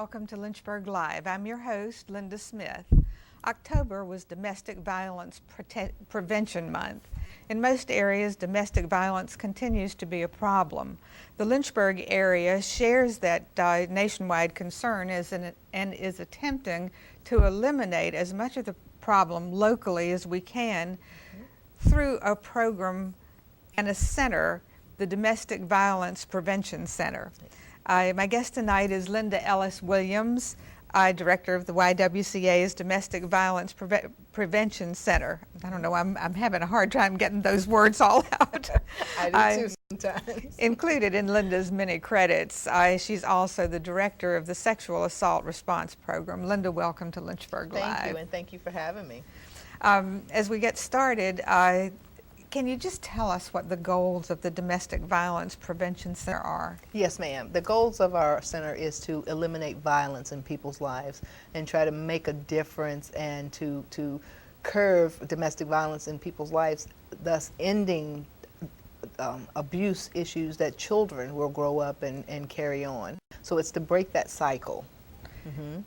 welcome to Lynchburg Live. I'm your host, Linda Smith. October was Domestic Violence Prevention Month. In most areas, domestic violence continues to be a problem. The Lynchburg area shares that nationwide concern and is attempting to eliminate as much of the problem locally as we can through a program and a center, the Domestic Violence Prevention Center. My guest tonight is Linda Ellis-Williams, Director of the YWCA's Domestic Violence Prevention Center. I don't know, I'm having a hard time getting those words all out. I do too sometimes. Included in Linda's many credits, she's also the Director of the Sexual Assault Response Program. Linda, welcome to Lynchburg Live. Thank you, and thank you for having me. As we get started, can you just tell us what the goals of the Domestic Violence Prevention Center are? Yes, ma'am. The goals of our center is to eliminate violence in people's lives and try to make a difference and to curb domestic violence in people's lives, thus ending abuse issues that children will grow up and carry on. So it's to break that cycle. Mm-hmm.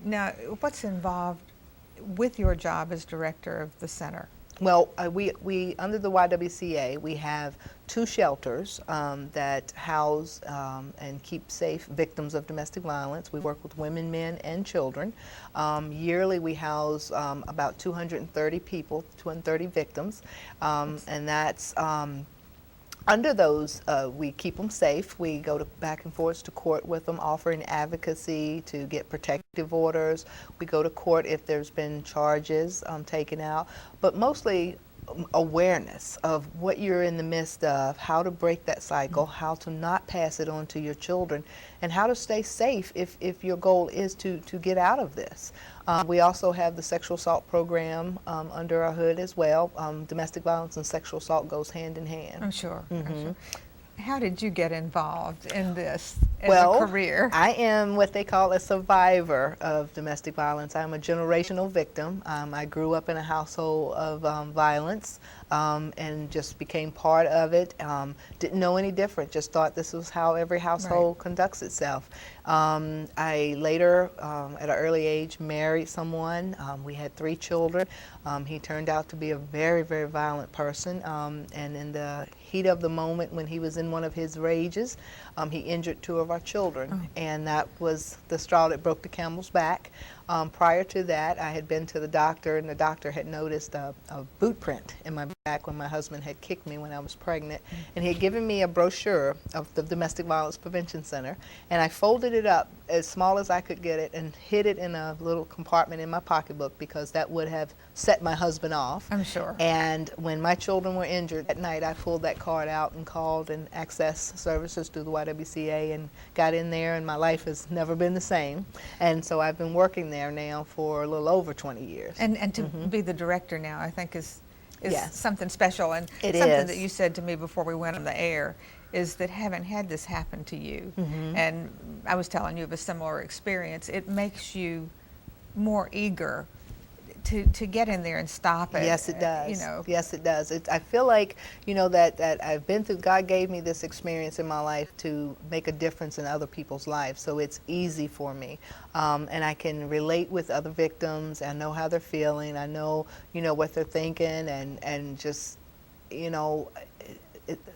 Now, what's involved with your job as director of the center? Well, we under the YWCA, we have 2 shelters that house and keep safe victims of domestic violence. We work with women, men, and children. Yearly, we house about 230 people, 230 victims, and that's under those, we keep them safe. We go back and forth to court with them, offering advocacy to get protective orders. We go to court if there's been charges taken out, but mostly awareness of what you're in the midst of, how to break that cycle, how to not pass it on to your children, and how to stay safe if your goal is to get out of this. We also have the sexual assault program under our hood as well. Domestic violence and sexual assault goes hand in hand. I'm sure. Mm-hmm. I'm sure. How did you get involved in this as a career? I am what they call a survivor of domestic violence. I'm a generational victim. I grew up in a household of violence and just became part of it. Didn't know any different, just thought this was how every household conducts itself. I later, at an early age, married someone. We had 3 children. He turned out to be a very, very violent person, and in the heat of the moment when he was in one of his rages, he injured 2 of our children, and that was the straw that broke the camel's back. Prior to that, I had been to the doctor, and the doctor had noticed a boot print in my back when my husband had kicked me when I was pregnant, and he had given me a brochure of the Domestic Violence Prevention Center, and I folded it up as small as I could get it and hid it in a little compartment in my pocketbook because that would have set my husband off. I'm sure. And when my children were injured at night, I pulled that card out and called and accessed services through the YWCA and got in there, and my life has never been the same. And so I've been working there now for a little over 20 years. And to be the director now, I think is Yes. something special. And It something is. that you said to me before we went on the air is that having had this happen to you, and I was telling you of a similar experience, it makes you more eager to get in there and stop it. Yes, it does. You know. Yes, it does. I feel like, you know, that I've been through, God gave me this experience in my life to make a difference in other people's lives. So it's easy for me. And I can relate with other victims. I know how they're feeling. I know, you know, what they're thinking, and just, you know,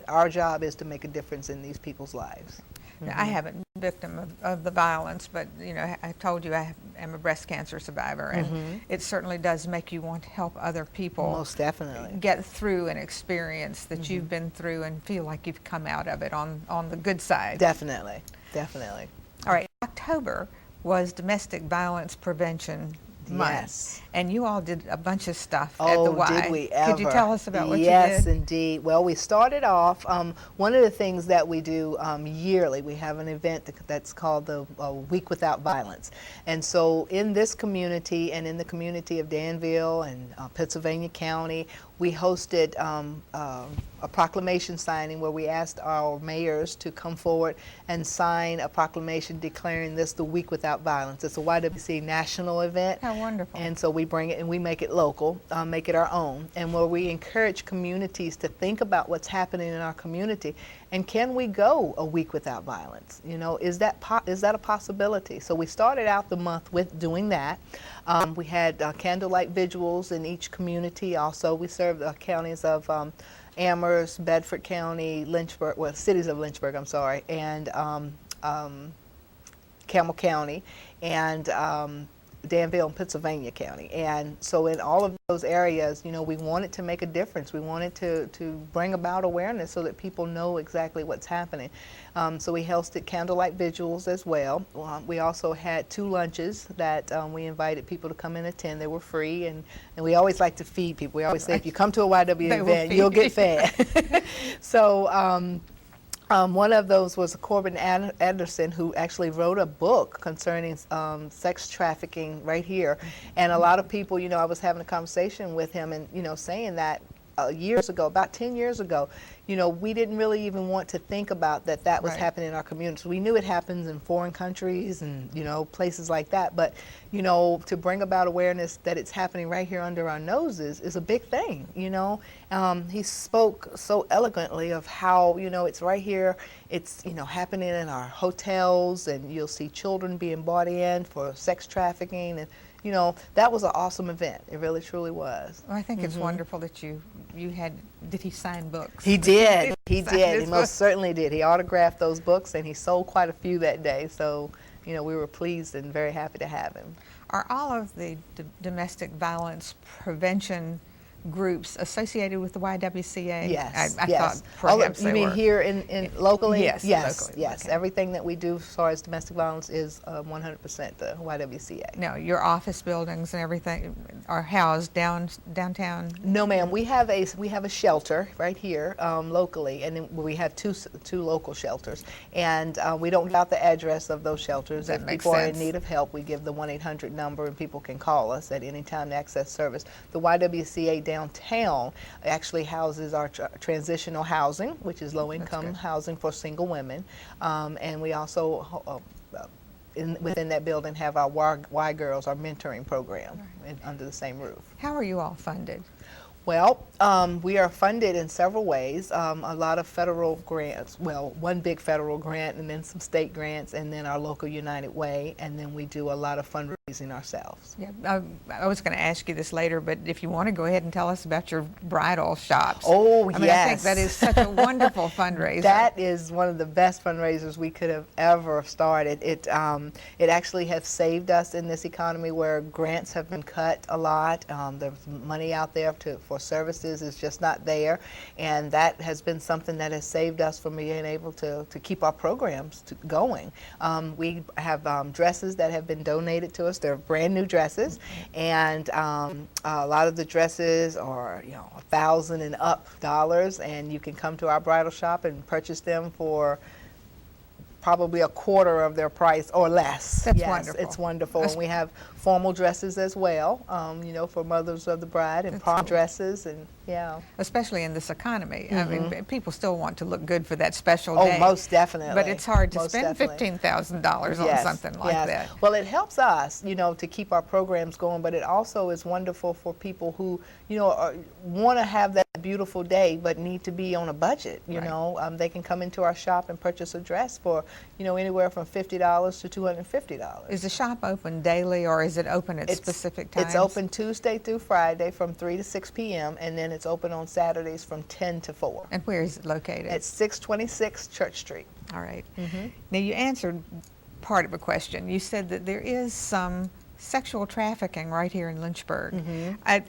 our job is to make a difference in these people's lives. Now, I haven't been a victim of the violence, but you know, I told you I am a breast cancer survivor, and it certainly does make you want to help other people. Most definitely. Get through an experience that you've been through and feel like you've come out of it on the good side. Definitely, definitely. All right, October was Domestic Violence Prevention Month. Yes. And you all did a bunch of stuff at the Y. Did we ever? Could you tell us about what you did? Yes, indeed. Well, we started off, one of the things that we do yearly, we have an event that's called the Week Without Violence. And so in this community and in the community of Danville and Pennsylvania County, we hosted a proclamation signing where we asked our mayors to come forward and sign a proclamation declaring this the Week Without Violence. It's a YWCA national event. How wonderful. And so we we bring it and we make it local, make it our own, and where we encourage communities to think about what's happening in our community, and can we go a week without violence? You know, is that a possibility? So we started out the month with doing that. We had candlelight vigils in each community. Also, we served the counties of Amherst, Bedford County, Lynchburg, well, cities of Lynchburg, I'm sorry, and Campbell County, and Danville and Pennsylvania County. And so in all of those areas, you know, we wanted to make a difference. We wanted to bring about awareness so that people know exactly what's happening. So we hosted candlelight vigils as well. We also had 2 lunches that we invited people to come and attend. They were free, and we always like to feed people. We always say, if you come to a YW event, you'll get fed. So one of those was Corbin Anderson, who actually wrote a book concerning sex trafficking right here. And a lot of people, you know, I was having a conversation with him and, you know, saying that years ago, about 10 years ago, you know, we didn't really even want to think about that was happening in our communities. We knew it happens in foreign countries and, you know, places like that. But, you know, to bring about awareness that it's happening right here under our noses is a big thing, you know. He spoke so eloquently of how, you know, it's right here. It's, you know, happening in our hotels, and you'll see children being brought in for sex trafficking. And, you know, that was an awesome event. It really, truly was. Well, I think it's wonderful that you had, did he sign books? He did. He did. He most certainly did. He autographed those books, and he sold quite a few that day. So, you know, we were pleased and very happy to have him. Are all of the domestic violence prevention groups associated with the YWCA? Yes, I yes. thought perhaps you they mean were. here in locally? Yes, yes, locally. yes. Okay. Everything that we do as far as domestic violence is 100% the YWCA. Now, your office buildings and everything are housed downtown? No, ma'am. We have a shelter right here locally, and then we have two local shelters. And we don't give out the address of those shelters. That if makes people are sense. in need of help, we give the 1-800 number, and people can call us at any time to access service. The YWCA downtown actually houses our transitional housing, which is low-income housing for single women, and we also within that building have our Y Girls, our mentoring program, under the same roof. How are you all funded? Well, we are funded in several ways. A lot of federal grants, well, one big federal grant, and then some state grants, and then our local United Way, and then we do a lot of fundraising ourselves. Yeah, I was going to ask you this later, but if you want to go ahead and tell us about your bridal shops. Oh, I mean, yes. I think that is such a wonderful fundraiser. That is one of the best fundraisers we could have ever started. It actually has saved us in this economy where grants have been cut a lot. There's money out there for services is just not there, and that has been something that has saved us from being able to keep our programs going. We have dresses that have been donated to us. They're brand new dresses, and a lot of the dresses are, you know, $1,000 and up, and you can come to our bridal shop and purchase them for probably a quarter of their price or less. That's yes, wonderful. It's wonderful. And we have formal dresses as well, you know, for mothers of the bride, and prom dresses, and yeah. Especially in this economy. I mean, people still want to look good for that special Oh, day. most definitely. But it's hard to Most spend definitely. $15,000 on something like that. Well, it helps us, you know, to keep our programs going, but it also is wonderful for people who, you know, want to have that beautiful day but need to be on a budget, you know. They can come into our shop and purchase a dress for, you know, anywhere from $50 to $250. Is the shop open daily, or is it open at specific times? It's open Tuesday through Friday from 3 to 6 p.m. and then it's open on Saturdays from 10 to 4. And where is it located? At 626 Church Street. All right. Now, you answered part of a question. You said that there is some sexual trafficking right here in Lynchburg.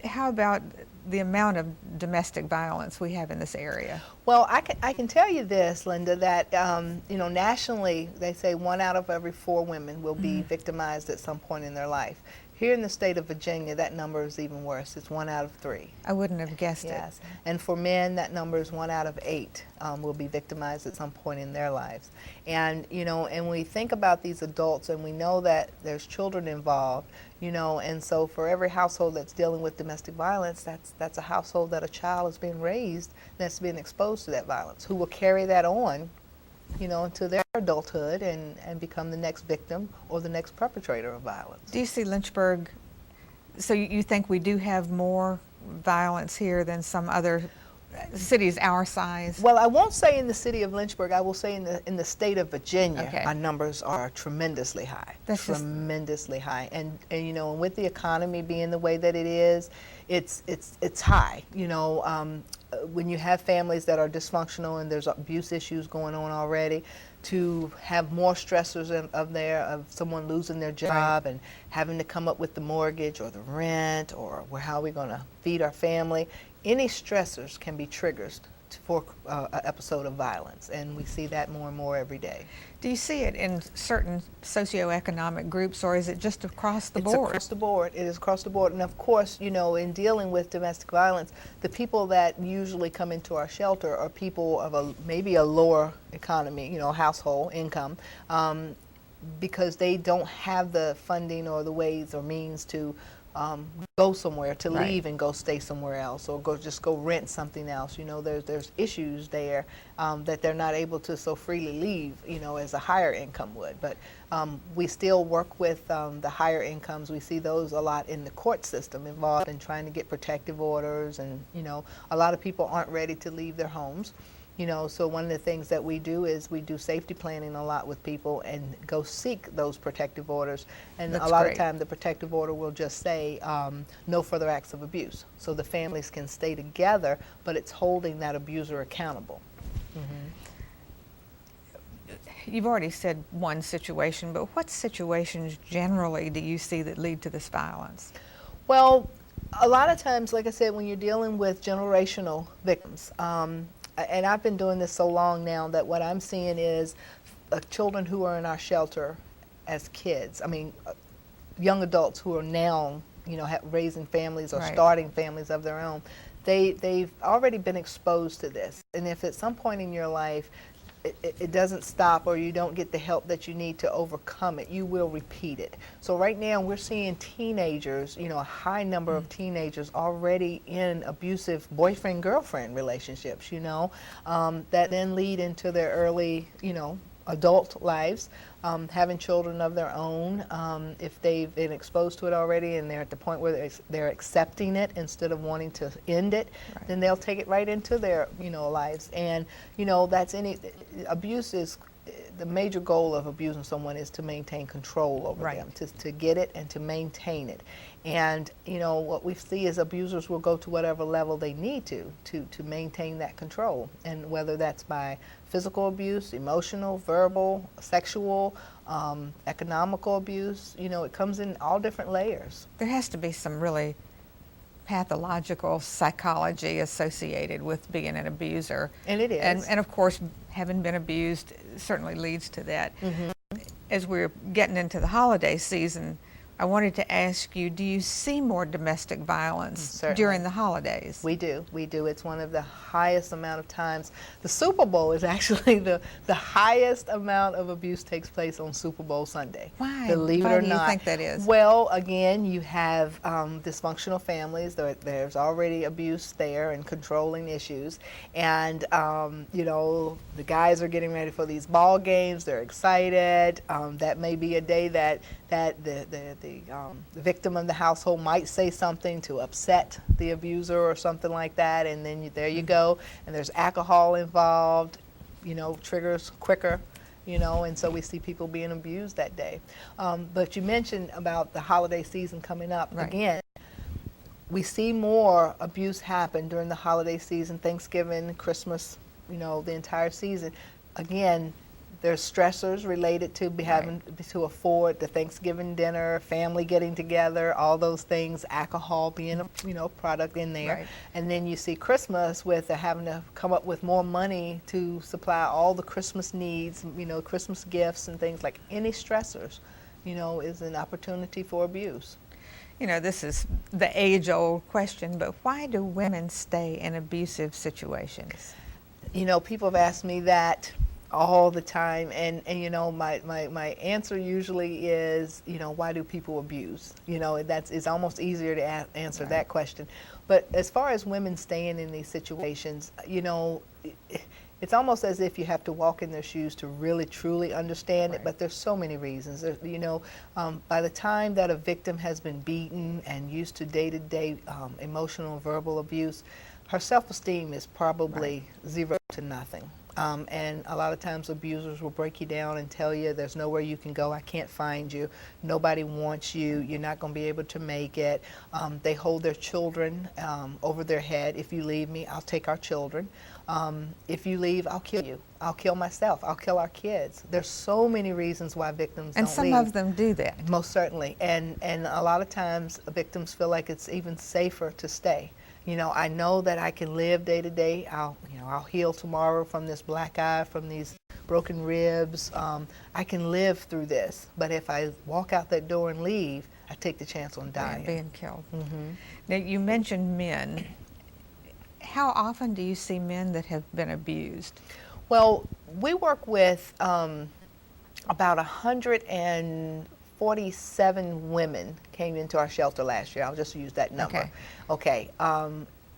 How about the amount of domestic violence we have in this area? Well, I can tell you this, Linda, that you know, nationally they say 1 out of every 4 women will be victimized at some point in their life. Here in the state of Virginia, that number is even worse. It's 1 out of 3. I wouldn't have guessed it. And for men, that number is 1 out of 8 will be victimized at some point in their lives. And, you know, and we think about these adults and we know that there's children involved, you know, and so for every household that's dealing with domestic violence, that's a household that a child is being raised that's being exposed to that violence, who will carry that on, you know, into their adulthood and become the next victim or the next perpetrator of violence. Do you see Lynchburg So you think we do have more violence here than some other cities our size? Well, I won't say in the city of Lynchburg. I will say in the state of Virginia, Okay. our numbers are tremendously high. That's tremendously high. And you know, and with the economy being the way that it is, it's high. You know, when you have families that are dysfunctional and there's abuse issues going on already, to have more stressors of someone losing their job, right, and having to come up with the mortgage or the rent, or how are we going to feed our family. Any stressors can be triggers for an episode of violence, and we see that more and more every day. Do you see it in certain socioeconomic groups, or is it just across the board? It's across the board. It is across the board. And of course, you know, in dealing with domestic violence, the people that usually come into our shelter are people of maybe a lower economy, you know, household income, because they don't have the funding or the ways or means to go somewhere, to right, leave and go stay somewhere else, or just go rent something else. You know, there's issues there that they're not able to so freely leave, you know, as a higher income would. But we still work with the higher incomes. We see those a lot in the court system, involved in trying to get protective orders, and you know, a lot of people aren't ready to leave their homes. You know, so one of the things that we do is we do safety planning a lot with people and go seek those protective orders. And That's a lot great. of time the protective order will just say no further acts of abuse. So the families can stay together, but it's holding that abuser accountable. You've already said one situation, but what situations generally do you see that lead to this violence? Well, a lot of times, like I said, when you're dealing with generational victims, and I've been doing this so long now that what I'm seeing is children who are in our shelter as kids. I mean, young adults who are now, you know, raising families or right, starting families of their own. They've already been exposed to this. And if at some point in your life it doesn't stop, or you don't get the help that you need to overcome it, you will repeat it. So right now we're seeing teenagers, you know, a high number of teenagers already in abusive boyfriend-girlfriend relationships, you know, that then lead into their early, you know, adult lives, having children of their own. If they've been exposed to it already and they're at the point where they're accepting it instead of wanting to end it, right, then they'll take it right into their, you know, lives. And you know, abuse is the major goal of abusing someone is to maintain control over right, them, to get it and to maintain it. And you know, what we see is abusers will go to whatever level they need to maintain that control, and whether that's by physical abuse, emotional, verbal, sexual, economical abuse, you know, it comes in all different layers. There has to be some really pathological psychology associated with being an abuser. And it is. And of course, having been abused certainly leads to that. As we're getting into the holiday season, I wanted to ask you, do you see more domestic violence Certainly. during the holidays? We do. It's one of the highest amount of times. The Super Bowl is actually the highest amount of abuse takes place on Super Bowl Sunday. Why? Believe it Why or do not. you think that is? Well, again, you have dysfunctional families. There's already abuse there and controlling issues. And, you know, the guys are getting ready for these ball games. They're excited. That may be a day that the victim of the household might say something to upset the abuser or something like that, and then there you go, and there's alcohol involved, you know, triggers quicker, you know, and so we see people being abused that day. But you mentioned about the holiday season coming up. Right. Again, we see more abuse happen during the holiday season, Thanksgiving, Christmas, you know, the entire season. Again, there's stressors related to having to afford the Thanksgiving dinner, family getting together, all those things, alcohol being a, you know, product in there. Right. And then you see Christmas with having to come up with more money to supply all the Christmas needs, you know, Christmas gifts and things. Like any stressors, you know, is an opportunity for abuse. You know, this is the age-old question, but why do women stay in abusive situations? You know, people have asked me that all the time, and you know, my answer usually is, you know, why do people abuse? You know, it's almost easier to answer right. that question. But as far as women staying in these situations, you know, it's almost as if you have to walk in their shoes to really truly understand it, but there's so many reasons. You know, by the time that a victim has been beaten and used to day-to-day emotional and verbal abuse, her self-esteem is probably zero to nothing. And a lot of times abusers will break you down and tell you there's nowhere you can go, I can't find you, nobody wants you, you're not going to be able to make it. They hold their children over their head. If you leave me, I'll take our children. If you leave, I'll kill you. I'll kill myself. I'll kill our kids. There's so many reasons why victims don't leave. And some of them do that. Most certainly. And a lot of times victims feel like it's even safer to stay. You know, I know that I can live day to day. I'll heal tomorrow from this black eye, from these broken ribs. I can live through this. But if I walk out that door and leave, I take the chance on dying. Being killed. Now, you mentioned men. How often do you see men that have been abused? Well, we work with about 147 women came into our shelter last year. I'll just use that number. Okay.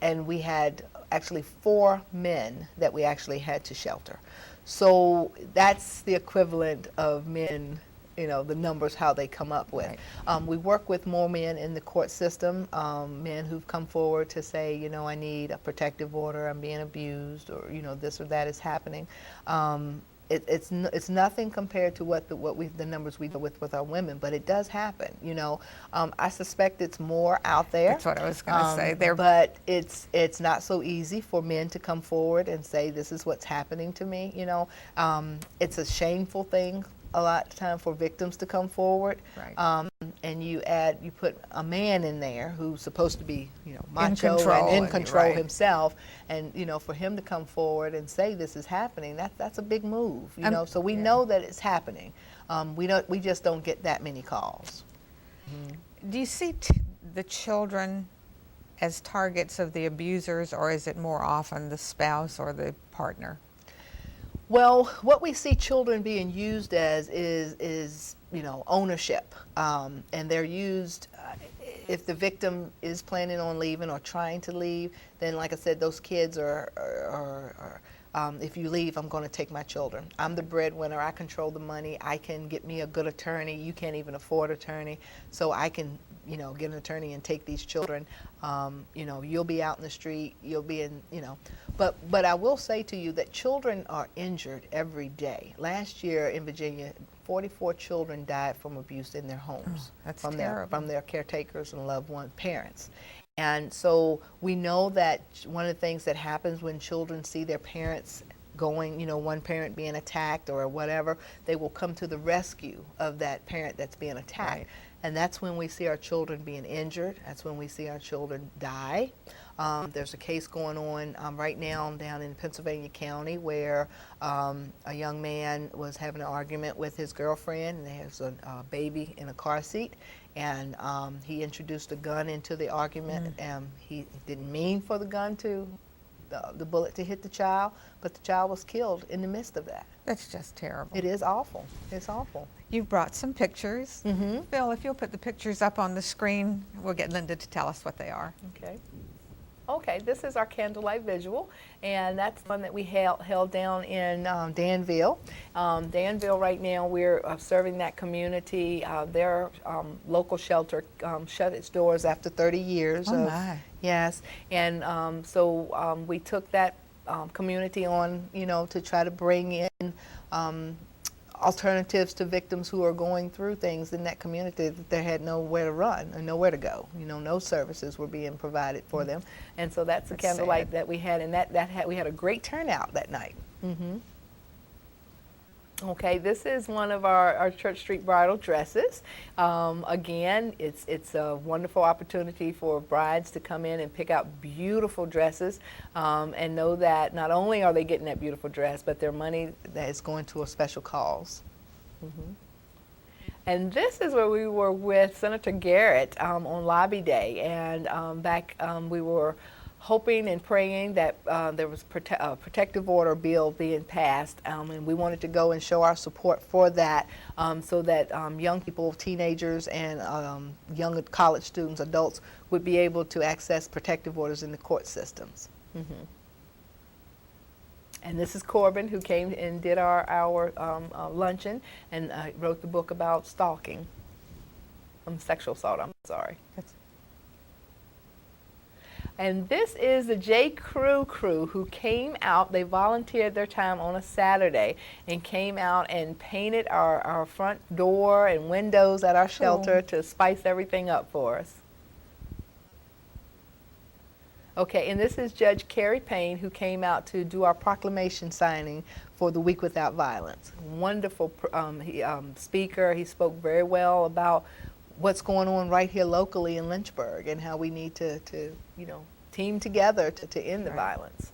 And we had actually 4 men that we actually had to shelter. So that's the equivalent of men, you know, the numbers, how they come up with. We work with more men in the court system, men who've come forward to say, you know, I need a protective order, I'm being abused, or, you know, this or that is happening. It's nothing compared to the numbers we deal with our women, but it does happen. You know, I suspect it's more out there. That's what I was going to say. But it's not so easy for men to come forward and say this is what's happening to me. You know, it's a shameful thing a lot of time for victims to come forward. And you put a man in there who's supposed to be, you know, macho and in control himself, and you know, for him to come forward and say this is happening, that's a big move. You know, so we know that it's happening. We just don't get that many calls. Do you see the children as targets of the abusers, or is it more often the spouse or the partner? Well, what we see children being used as is you know, ownership, and they're used if the victim is planning on leaving or trying to leave. Then, like I said, those kids are if you leave, I'm going to take my children. I'm the breadwinner. I control the money. I can get me a good attorney. You can't even afford an attorney, so I can, you know, get an attorney and take these children. You know, you'll be out in the street. You'll be in, you know. But I will say to you that children are injured every day. Last year in Virginia, 44 children died from abuse in their homes. That's from terrible. their caretakers and loved one parents. And so we know that one of the things that happens when children see their parents going, you know, one parent being attacked or whatever, they will come to the rescue of that parent that's being attacked. And that's when we see our children being injured. That's when we see our children die. There's a case going on right now down in Pennsylvania County where a young man was having an argument with his girlfriend, and there's a baby in a car seat, and he introduced a gun into the argument. He didn't mean for the gun to, the bullet to hit the child, but the child was killed in the midst of that. That's just terrible. It is awful. It's awful. You've brought some pictures. Phil, if you'll put the pictures up on the screen, we'll get Linda to tell us what they are. Okay, this is our candlelight visual, and that's one that we held down in Danville. Danville right now, we're serving that community. Their local shelter shut its doors after 30 years. Yes, and so we took that community on, you know, to try to bring in alternatives to victims who are going through things in that community that they had nowhere to run and nowhere to go. You know, no services were being provided for them. And so that's the candlelight that we had, and we had a great turnout that night. Okay, this is one of our Church Street bridal dresses. Again, it's a wonderful opportunity for brides to come in and pick out beautiful dresses, and know that not only are they getting that beautiful dress, but their money that is going to a special cause. And this is where we were with Senator Garrett on Lobby Day, and we were hoping and praying that there was a protective order bill being passed, and we wanted to go and show our support for that, so that young people, teenagers, and young college students, adults, would be able to access protective orders in the court systems. And this is Corbin, who came and did our luncheon and wrote the book about stalking, sexual assault, I'm sorry. And this is the J. Crew who came out. They volunteered their time on a Saturday and came out and painted our front door and windows at our shelter to spice everything up for us. Okay, and this is Judge Carrie Payne, who came out to do our proclamation signing for the Week Without Violence. Wonderful speaker. He spoke very well about what's going on right here locally in Lynchburg and how we need to team together to end the violence.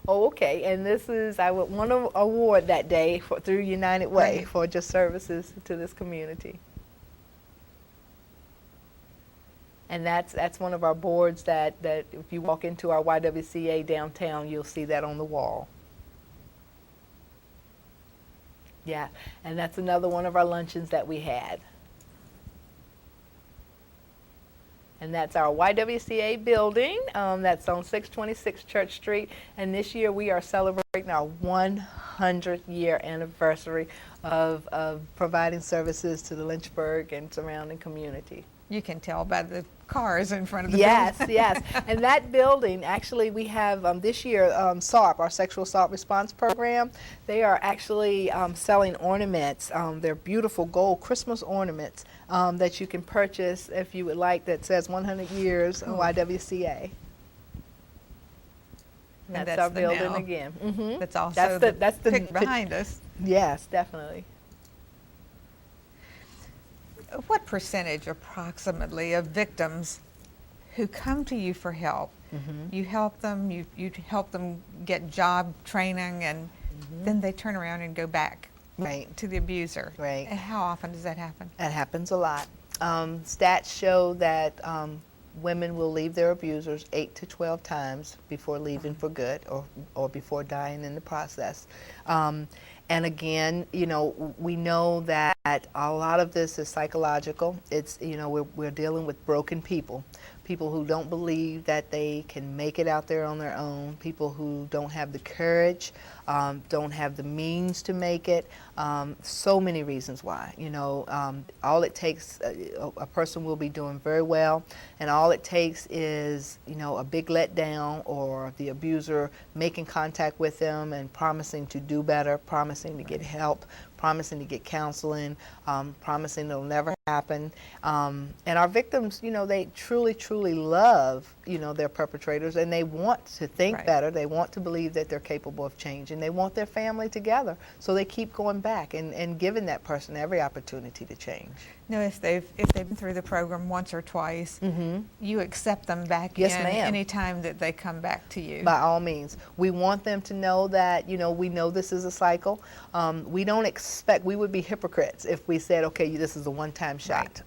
Oh, okay, and this is, I won an award that day through United Way for just services to this community. And that's one of our boards that if you walk into our YWCA downtown, you'll see that on the wall. Yeah, and that's another one of our luncheons that we had. And that's our YWCA building. That's on 626 Church Street. And this year we are celebrating our 100-year anniversary of providing services to the Lynchburg and surrounding community. You can tell by the cars in front of the building. Yes. And that building, actually, we have this year SARP, our Sexual Assault Response Program. They are actually selling ornaments. They're beautiful gold Christmas ornaments that you can purchase if you would like, that says 100 years YWCA. That's our building again. Mm-hmm. That's also that's the pic behind us. Yes, definitely. What percentage approximately of victims who come to you for help, you help them, you help them get job training, and then they turn around and go back to the abuser? Right. And how often does that happen? That happens a lot. Stats show that women will leave their abusers 8 to 12 times before leaving for good, or before dying in the process. And again, we know that a lot of this is psychological. It's, we're dealing with broken people who don't believe that they can make it out there on their own, people who don't have the courage, don't have the means to make it. So many reasons why. All it takes, a person will be doing very well, and all it takes is, a big letdown, or the abuser making contact with them and promising to do better, promising to get help, promising to get counseling, promising it'll never happen. And our victims, they truly love, their perpetrators, and they want to think better. They want to believe that they're capable of change, and they want their family together. So they keep going back and giving that person every opportunity to change. Now, if they've been through the program once or twice, you accept them back in anytime that they come back to you. By all means. We want them to know that, we know this is a cycle. We don't expect, we would be hypocrites if we said, okay, this is a one-time shot.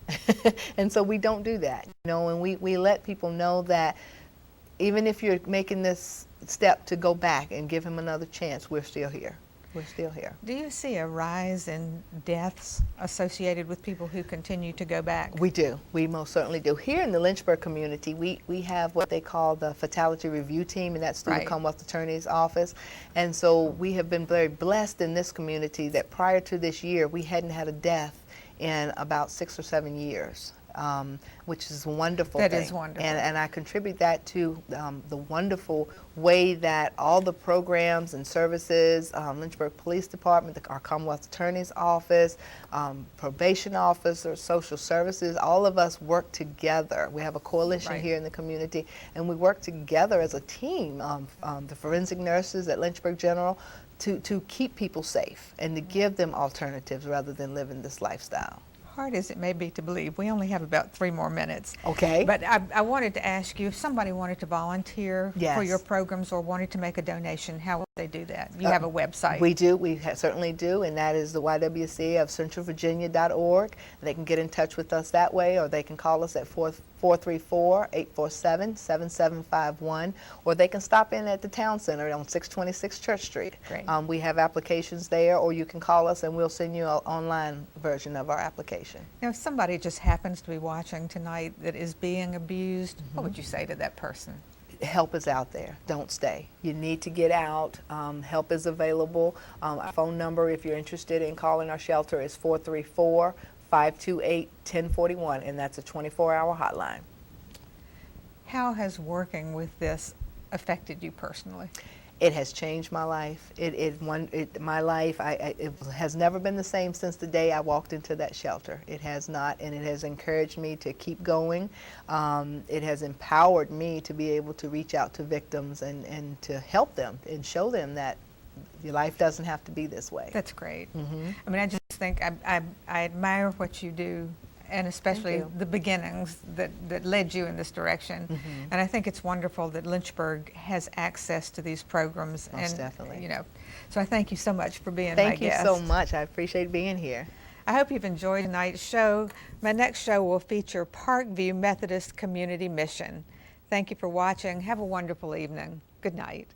And so we don't do that, and we let people know that even if you're making this step to go back and give him another chance, we're still here. We're still here. Do you see a rise in deaths associated with people who continue to go back? We do. We most certainly do. Here in the Lynchburg community, we have what they call the Fatality Review Team, and that's through the Commonwealth Attorney's Office. And so we have been very blessed in this community that prior to this year, we hadn't had a death in about 6 or 7 years. Which is a wonderful thing. That is wonderful. And I contribute that to the wonderful way that all the programs and services, Lynchburg Police Department, our Commonwealth Attorney's Office, probation officers, social services, all of us work together. We have a coalition here in the community, and we work together as a team, the forensic nurses at Lynchburg General, to keep people safe and to give them alternatives rather than living this lifestyle. Hard as it may be to believe, we only have about 3 more minutes. Okay. But I wanted to ask you, if somebody wanted to volunteer for your programs or wanted to make a donation, how would they do that? You have a website. We do. We certainly do, and that is the YWCA of centralvirginia.org. They can get in touch with us that way, or they can call us at 434-847-7751, or they can stop in at the Town Center on 626 Church Street. Great. We have applications there, or you can call us and we'll send you an online version of our application. Now, if somebody just happens to be watching tonight that is being abused, what would you say to that person? help is out there. Don't stay. You need to get out. Help is available. Our phone number, if you're interested in calling our shelter, is 434-528-1041, and that's a 24-hour hotline. How has working with this affected you personally? It has changed my life. My life, it has never been the same since the day I walked into that shelter. It has not, and it has encouraged me to keep going. It has empowered me to be able to reach out to victims and to help them and show them that your life doesn't have to be this way. That's great. Mm-hmm. I mean, I just think I admire what you do, and especially the beginnings that led you in this direction. Mm-hmm. And I think it's wonderful that Lynchburg has access to these programs. Most and definitely. You know, so I thank you so much for being my Thank you guest. so much. I appreciate being here. I hope you've enjoyed tonight's show. My next show will feature Parkview Methodist Community Mission. Thank you for watching. Have a wonderful evening. Good night.